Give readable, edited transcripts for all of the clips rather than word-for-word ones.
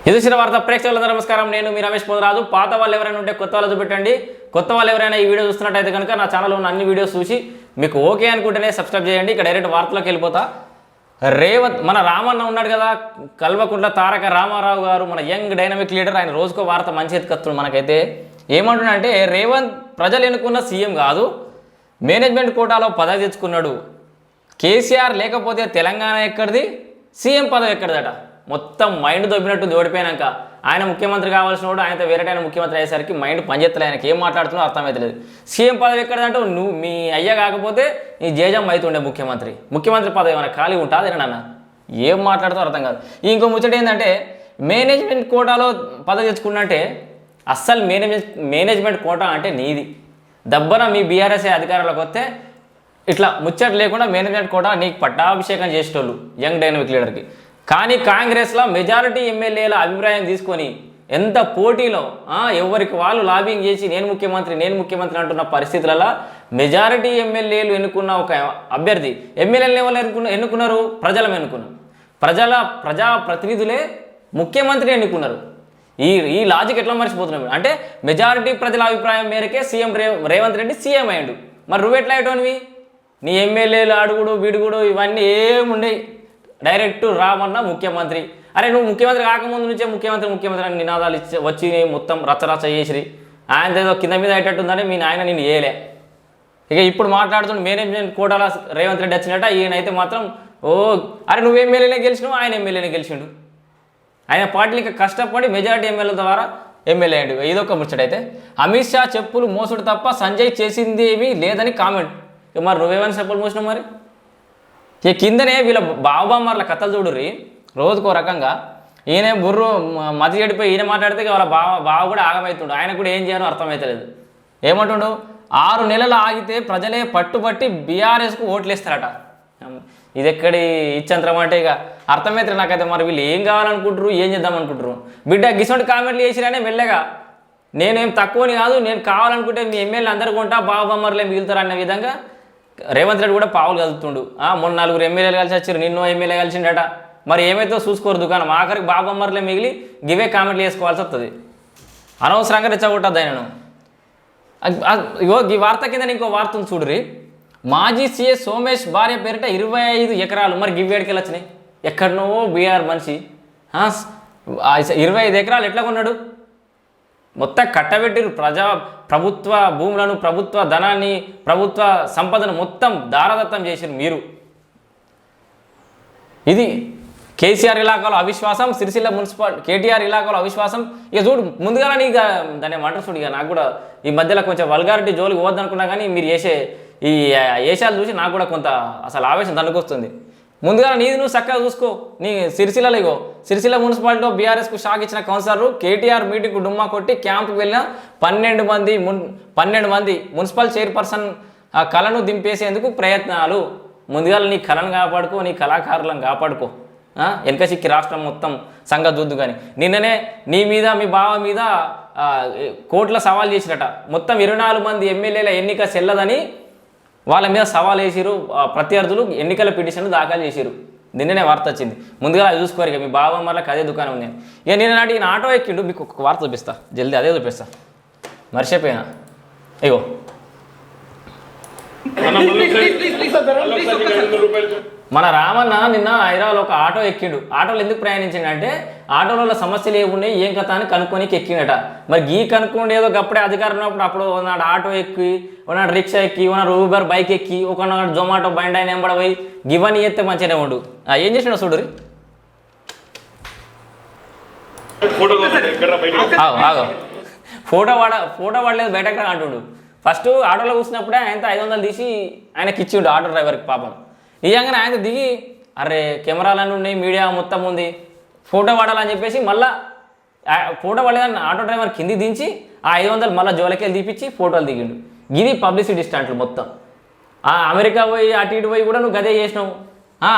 ఎదుసిన వార్త ప్రేక్షకులందరూ నమస్కారం. నేను మీ రమేష్ పోదరాజు. పాత వాళ్ళు ఎవరైనా ఉంటే కొత్త వాళ్ళు చూపెట్టండి. కొత్త వాళ్ళు ఎవరైనా ఈ వీడియో చూస్తున్నట్టయితే కనుక నా ఛానల్లో ఉన్న అన్ని వీడియోస్ చూసి మీకు ఓకే అనుకుంటేనే సబ్స్క్రైబ్ చేయండి. ఇక డైరెక్ట్ వార్తలోకి వెళ్ళిపోతా. రేవంత్ మన రామన్న ఉన్నాడు కదా, కల్వకుంట్ల తారక రామారావు గారు, మన యంగ్ డైనమిక్ లీడర్. ఆయన రోజుకో వార్త మంచి ఎత్తుకొస్తున్నాడు. మనకైతే ఏమంటున్నాడంటే, రేవంత్ ప్రజలు ఎన్నుకున్న సీఎం కాదు, మేనేజ్మెంట్ కోటాలో పదవి తెచ్చుకున్నాడు. కేసీఆర్ లేకపోతే తెలంగాణ ఎక్కడిది, సీఎం పదవి ఎక్కడిదట. మొత్తం మైండ్ దొబ్బినట్టుంది ఓడిపోయాక. ఆయన ముఖ్యమంత్రి కావాల్సిన వాడు, ఆయనతో వేరేటైన ముఖ్యమంత్రి అయ్యేసరికి మైండ్ పనిచేస్తలే. ఆయనకి ఏం మాట్లాడుతున్నా అర్థమవుతలేదు. సీఎం పదవి ఎక్కడంటే నువ్వు మీ అయ్య కాకపోతే నీ జేజం అవుతుండే ముఖ్యమంత్రి పదవి ఏమైనా ఖాళీ ఉంటుంది నాన్న. ఏం మాట్లాడుతూ అర్థం కాదు. ఇంకో ముచ్చట ఏంటంటే, మేనేజ్మెంట్ కోటాలో పదవి తెచ్చుకున్నంటే అస్సలు మేనేజ్మెంట్ కోటా అంటే నీది. దబ్బన మీ బీఆర్ఎస్ అధికారంలోకి వస్తే ఇట్లా ముచ్చట లేకుండా మేనేజ్మెంట్ కోటా నీకు పట్టాభిషేకం చేసేటోళ్ళు యంగ్ డైనమిక్ లీడర్కి. కానీ కాంగ్రెస్లో మెజారిటీ ఎమ్మెల్యేల అభిప్రాయం తీసుకొని ఎంత పోటీలో ఎవరికి వాళ్ళు లాబింగ్ చేసి నేను ముఖ్యమంత్రి అంటున్న పరిస్థితులలో మెజారిటీ ఎమ్మెల్యేలు ఎన్నుకున్న ఒక అభ్యర్థి, ఎమ్మెల్యేలు ఎవరు ఎన్నుకున్నారు? ప్రజలను ఎన్నుకున్నారు. ప్రజాప్రతినిధులే ముఖ్యమంత్రిని ఎన్నుకున్నారు. ఈ లాజిక్ ఎట్లా మర్చిపోతున్నాం అంటే, మెజారిటీ ప్రజల అభిప్రాయం మేరకే సీఎం రేవంత్ రెడ్డి సీఎం అయ్యాడు. మరి నువ్వు ఎట్లా అయ్యేటోనివి? నీ ఎమ్మెల్యేలు అడుగుడు బిడుగుడు ఇవన్నీ ఏముండేవి. డైరెక్ట్ రామన్న ముఖ్యమంత్రి. అరే నువ్వు ముఖ్యమంత్రి కాకముందు నుంచే ముఖ్యమంత్రి అని నినాదాలు వచ్చి మొత్తం రచ్చరచ్చ చేసిరి. ఆయన ఏదో కింద మీద అయ్యేటట్టుందని మీ నాయన నేను ఏలే. ఇక ఇప్పుడు మాట్లాడుతున్న మేనేజ్మెంట్ కోటాల రేవంత్ రెడ్డి వచ్చినట్ట. ఈయనైతే మాత్రం అరే నువ్వు ఎమ్మెల్యేనే గెలిచినావు, ఆయన ఎమ్మెల్యేనే గెలిచిండు. ఆయన పార్టీలకి కష్టపడి మెజారిటీ ఎమ్మెల్యేల ద్వారా ఎమ్మెల్యే అయ్యాడు. ఇదొక ముచ్చటైతే. అమిత్ షా చెప్పులు మోసుడు తప్ప సంజయ్ చేసింది ఏమీ లేదని కామెంట్. మరి నువ్వేమైనా చెప్పులు మోసినావు? మరి ఈ కిందనే వీళ్ళ బావబామ్మర్ల కథలు చూడుర్రి. రోజుకో రకంగా. ఈయన బుర్రు మతి చెడిపోయి ఈయన మాట్లాడితే వాళ్ళ బావ కూడా ఆగమవుతుండు. ఆయన కూడా ఏం చేయాలో అర్థమవుతలేదు. ఏమంటుండు? 6 నెలలు ఆగితే ప్రజలే పట్టుబట్టి బీఆర్ఎస్కు ఓట్లేస్తారట. ఇది ఎక్కడి ఇచ్చంతరం అంటే ఇక అర్థమవుతుంది నాకైతే. మరి వీళ్ళు ఏం కావాలనుకుంటారు, ఏం చేద్దాం అనుకుంటారు? బిడ్డ గిసొంటి కామెంట్లు చేసిరానే మెల్లగా. నేనేం తక్కువని కాదు, నేను కావాలనుకుంటే మీ ఎమ్మెల్యే అందరు కొంటా, బావబామ్మర్లే మిగులుతారు అన్న విధంగా రేవంత్ రెడ్డి కూడా పావులు కదులుతుండు. మొన్న 4 ఎమ్మెల్యేలు కలిసి వచ్చారు, నిన్నో ఎమ్మెల్యే కలిసిండట. మరి ఏమైతే చూసుకోరు దుకాణం. ఆఖరికి బాబమ్మర్లే మిగిలి గివే కామెంట్లు చేసుకోవాల్సి వస్తుంది. అనవసరంగా రెచ్చగొట్టద్దు ఆయనను. ఈ వార్త కింద ఇంకో వార్త ఉంది చూడురి. మాజీ సీఎస్ సోమేష్ భార్య పేరిట 25 ఎకరాలు. మరి గివ్వేడికి వచ్చినాయి. ఎక్కడనో బీఆర్ మనిషి 25 ఎకరాలు ఎట్లా కొన్నాడు? మొత్తం కట్టబెట్టిరు. ప్రభుత్వ భూములను, ప్రభుత్వ ధనాన్ని, ప్రభుత్వ సంపదను మొత్తం దారదత్తం చేసిరు మీరు. ఇది కేసీఆర్ ఇలాకాలో అవిశ్వాసం, సిరిసిల్ల మున్సిపల్ కేటీఆర్ ఇలాకాలో అవిశ్వాసం. ఇక చూడు ముందుగా ఇక దాన్ని ఏమంటారు చూడు. ఇక నాకు కూడా ఈ మధ్యలో కొంచెం వల్గారిటీ జోలికి పోద్దనుకున్నా, కానీ మీరు చేసే ఈ ఏషాలు చూసి నాకు కూడా కొంత అసలు ఆవేశం దండుకొస్తుంది. ముందుగా నీది నువ్వు చక్కగా చూసుకో. నీ సిరిసిల్లలో ఇగో సిరిసిల్ల మున్సిపాలిటీలో బీఆర్ఎస్కు షాక్ ఇచ్చిన కౌన్సిలర్లు కేటీఆర్ మీటింగ్కు డుమ్మా కొట్టి క్యాంపుకు వెళ్ళిన 12 మంది మున్సిపల్ చైర్పర్సన్ కళను దింపేసేందుకు ప్రయత్నాలు. ముందుగా నీ కళను కాపాడుకో, నీ కళాకారులను కాపాడుకో. వెనక చిక్కి రాష్ట్రం మొత్తం సంగతి చూద్దు. కానీ నిన్ననే నీ మీద మీ బావ మీద కోర్టులో సవాల్ చేసిరట. మొత్తం 24 మంది ఎమ్మెల్యేల ఎన్నిక చెల్లదని వాళ్ళ మీద సవాల్ వేసిరు. ప్రత్యర్థులు ఎన్నికల పిటిషన్లు దాఖలు చేసిరు. నిన్ననే వార్త వచ్చింది. ముందుగా అది చూసుకోరు. ఇక మీ బావమ్మర్లకు అదే దుకాణం ఉంది. ఇక నిన్న నాటి ఈయన ఆటో ఎక్కిండు. మీకు ఒక వార్త చూపిస్తా జల్దీ, అదే చూపిస్తా. మర్చిపోయినా ఇగో. మన రామన్న నిన్న హైదరాబాద్ ఒక ఆటో ఎక్కిండు. ఆటోలో ఎందుకు ప్రయాణించిండు అంటే, ఆటోలలో సమస్యలు ఏమున్నాయి ఏం కథ అని కనుక్కోనికి ఎక్కిండట. మరి కనుక్కోండి ఏదో గప్పుడే అధికారం ఉన్నప్పుడు అప్పుడు ఉన్నాడు ఆటో ఎక్కి, ఉన్నాడు రిక్షా ఎక్కి, ఉన్నాడు ఊబర్ బైక్ ఎక్కి, ఒకనాడు జొమాటో బండి ఆయన ఎంబడ పోయి గివన్నీ ఎత్తే మంచిగానే ఉండు. ఏం చేసినా చూడురి. ఫోటో పడలేదు బయటకు రా అంటుండు. ఫస్ట్ ఆటోలో కూర్చున్నప్పుడే ఆయనతో 500 తీసి ఆయనకి ఇచ్చిండు ఆటో డ్రైవర్కి. పాపం నిజంగానే ఆయన దిగి అరే కెమెరాలన్నీ ఉన్నాయి, మీడియా మొత్తం ఉంది, ఫోటో పడాలని చెప్పేసి మళ్ళీ ఫోటో పడలేదని ఆటో డ్రైవర్ కింది దించి ఆ 500 మళ్ళీ జోలకెళ్ళి తీపిచ్చి ఫోటోలు దిగిండు. ఇది పబ్లిసిటీ స్టంట్లు మొత్తం. అమెరికా పోయి అటు ఇటు పోయి కూడా నువ్వు గదే చేసినావు.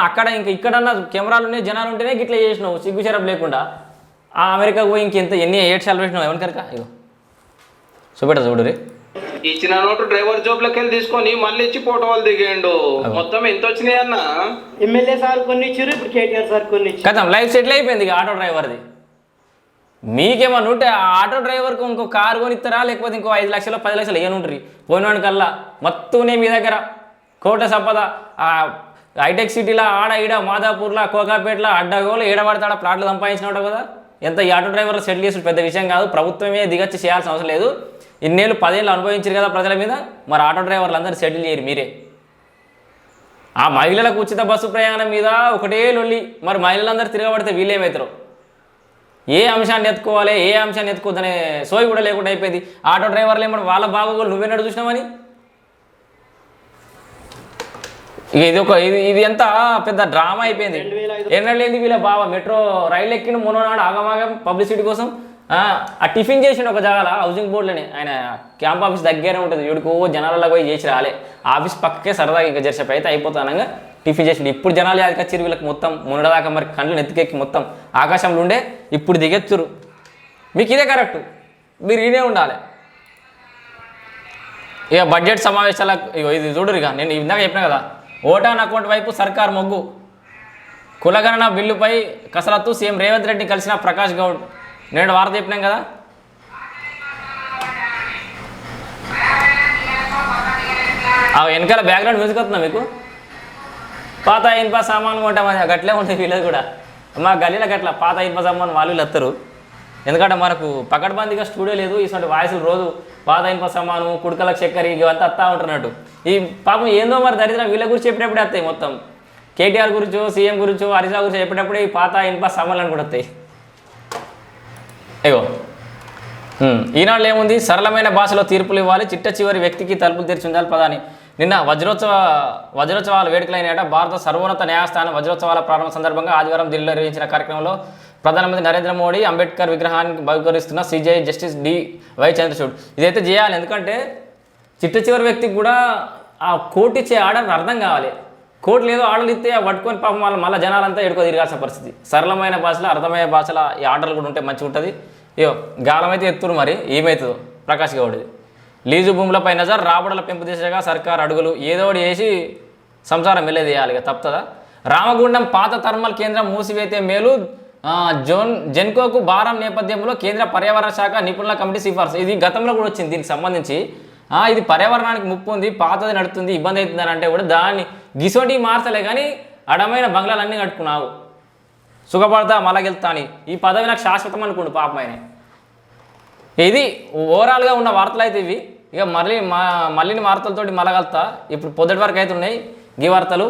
అక్కడ ఇక్కడన్నా కెమెరాలు ఉన్నాయి, జనాలు ఉంటేనే గిట్లా చేసినావు సిగ్గుశరం లేకుండా. అమెరికాకు పోయి ఇంకెంత ఎన్ని 8 సార్లు పెట్టినావు ఎవరి కనుక. ఇగో చూపెట్టా చూడురి. ఇచ్చిన నోటు డ్రైవర్ జాబ్ లకి వెళ్ళి తీసుకొని మళ్ళీ ఇచ్చి ఫోటో వాళ్ళు దిగేయండు. మొత్తం ఎంత వచ్చినాయి అన్న? ఎమ్మెల్యే సార్ కొన్ని ఇచ్చారు, ఇప్పుడు కేటీఆర్ సార్ కొన్ని ఇచ్చారు. కదా లైఫ్ సెటిల్ అయిపోయింది ఆటో డ్రైవర్ది. మీకేమన్నా ఉంటే ఆ ఆటో డ్రైవర్కి ఇంకో కారు కొనిస్తారా, లేకపోతే ఇంకో 5 లక్షలు 10 లక్షలు ఏనుంటారు పోయినవాడి కల్లా మొత్తనే మీ దగ్గర కోట సంపద. హైటెక్ సిటీలో ఆడ ఈడ మాదాపూర్లో కోకాపేటలో అడ్డగోలు ఏడబడతాడ ప్లాట్లు సంపాదించినట్టు కదా. ఎంత ఈ ఆటో డ్రైవర్లు సెటిల్ చేసిన పెద్ద విషయం కాదు, ప్రభుత్వమే దిగచ్చి చేయాల్సిన అవసరం లేదు. ఇన్నేళ్ళు 10 ఏళ్ళు అనుభవించారు కదా ప్రజల మీద, మరి ఆటో డ్రైవర్లు అందరూ సెటిల్ చేయరు మీరే. ఆ మహిళలకు ఉచిత బస్సు ప్రయాణం మీద ఒకటే లొల్లి, మరి మహిళలందరూ తిరగబడితే వీళ్ళేమవుతారు? ఏ అంశాన్ని ఎత్తుకోవాలి, ఏ అంశాన్ని ఎత్తుకోవద్దనే సోయి కూడా లేకుండా అయిపోయింది. ఆటో డ్రైవర్లు ఏమన్నా వాళ్ళ బాగోగులు నువ్వేనాడు చూసినామని. ఇది ఎంత పెద్ద డ్రామా అయిపోయింది. ఎన్నడలేంది వీళ్ళ బావ మెట్రో రైలు ఎక్కిన మొన్ననాడు ఆగమాగం పబ్లిసిటీ కోసం ఆ టిఫిన్ చేసిండు ఒక జాగాల హౌసింగ్ బోర్డులోనే. ఆయన క్యాంప్ ఆఫీస్ దగ్గరే ఉంటుంది, వీడికో జనాలలో పోయి చేసి రాలే. ఆఫీస్ పక్కకే సరదాగా ఇంకా జరిసేపు అయితే అయిపోతానంగా టిఫిన్ చేసిండు. ఇప్పుడు జనాలు యాదకొచ్చారు వీళ్ళకి మొత్తం మునడదాకా మరి కళ్ళు నెత్తికెక్కి మొత్తం ఆకాశంలో ఉండే ఇప్పుడు దిగెత్తురు. మీకు ఇదే కరెక్ట్, మీరు ఇదే ఉండాలి. ఇక బడ్జెట్ సమావేశాలకు ఇది చూడరు. ఇక నేను ఇందాక చెప్పినా కదా, ఓటాన్ అకౌంట్ వైపు సర్కార్ మొగ్గు. కులగణన బిల్లుపై కసరత్తు, సీఎం రేవంత్ రెడ్డిని కలిసిన ప్రకాష్ గౌడ్. నేను వార్త చెప్పినాం కదా. వెనకాల బ్యాక్గ్రౌండ్ మ్యూజిక్ వస్తుందా మీకు? పాత ఇనుప సామాను కొంటామని గట్లే ఉంటుంది వీళ్ళది కూడా. మా గల్లీలో గట్ల పాత ఇనుప సామాను వాళ్ళు వస్తారు. ఎందుకంటే మనకు పకడ్బందీగా స్టూడియో లేదు, ఇటువంటి వాయిస్లు రోజు పాత ఇనుప సామాను, కుడుకలకు చక్కెర ఇవంతా వస్తూ ఉంటున్నట్టు. ఈ పాపం ఏందో మరి దరిద్రం వీళ్ళ గురించి చెప్పినప్పుడే వస్తాయి. మొత్తం కేటీఆర్ గురించో, సీఎం గురించో, హరీష్ గురించి చెప్పేటప్పుడే ఈ పాత ఇనుప సామాన్లు అని కూడా వస్తాయి. అయ్యో ఈనాళ్ళు ఏముంది, సరళమైన భాషలో తీర్పులు ఇవ్వాలి, చిట్ట చివరి వ్యక్తికి తలుపులు తెరిచి ఉండాలి ప్రధాని. నిన్న వజ్రోత్సవాల వేడుకలైనట. భారత సర్వోన్నత న్యాయస్థానం వజ్రోత్సవాల ప్రారంభ సందర్భంగా ఆదివారం ఢిల్లీలో నిర్వహించిన కార్యక్రమంలో ప్రధానమంత్రి నరేంద్ర మోడీ అంబేద్కర్ విగ్రహానికి బహుకరిస్తున్న సిజేఐ జస్టిస్ DY చంద్రచూడ్. ఇదైతే చేయాలి, ఎందుకంటే చిట్ట చివరి వ్యక్తికి కూడా ఆ కోర్టు ఇచ్చే ఆర్డర్ అర్థం కావాలి. కోర్టు లేదో ఆర్డర్లు ఇస్తే పట్టుకొని పాపం మళ్ళీ జనాలంతా ఎడుకో తిరగాల్సిన పరిస్థితి. సరళమైన భాషలో, అర్థమయ్యే భాషలో ఈ ఆర్డర్లు కూడా ఉంటే మంచిగా ఉంటుంది. గాలం అయితే ఎత్తురు, మరి ఏమవుతుందో ప్రకాష్ గౌడ్ది. లీజు భూములపై నజర్, రాబడుల పెంపు దిశగా సర్కార్ అడుగులు. ఏదోటి వేసి సంసారం వెళ్ళేదేయాలి, ఇక తప్పదా? రామగుండం పాత థర్మల్ కేంద్రం మూసివేతే మేలు, జెన్కోకు భారం నేపథ్యంలో కేంద్ర పర్యావరణ శాఖ నిపుణుల కమిటీ సిఫార్సు. ఇది గతంలో కూడా వచ్చింది దీనికి సంబంధించి. ఇది పర్యావరణానికి ముప్పు ఉంది, పాతది నడుతుంది, ఇబ్బంది అవుతుందని అంటే కూడా దాన్ని గిసోటి మార్చలే కానీ అడమైన బంగ్లాలన్నీ కట్టుకున్నావు. సుఖపడతా మలగెళ్తా అని ఈ పదవి నాకు శాశ్వతం అనుకోండి పాపం ఆయన. ఇది ఓవరాల్గా ఉన్న వార్తలు అయితే ఇవి. ఇక మళ్ళీ వార్తలతోటి మలగలుతా. ఇప్పుడు పొద్దుటి వరకు అయితే ఉన్నాయి ఈ వార్తలు.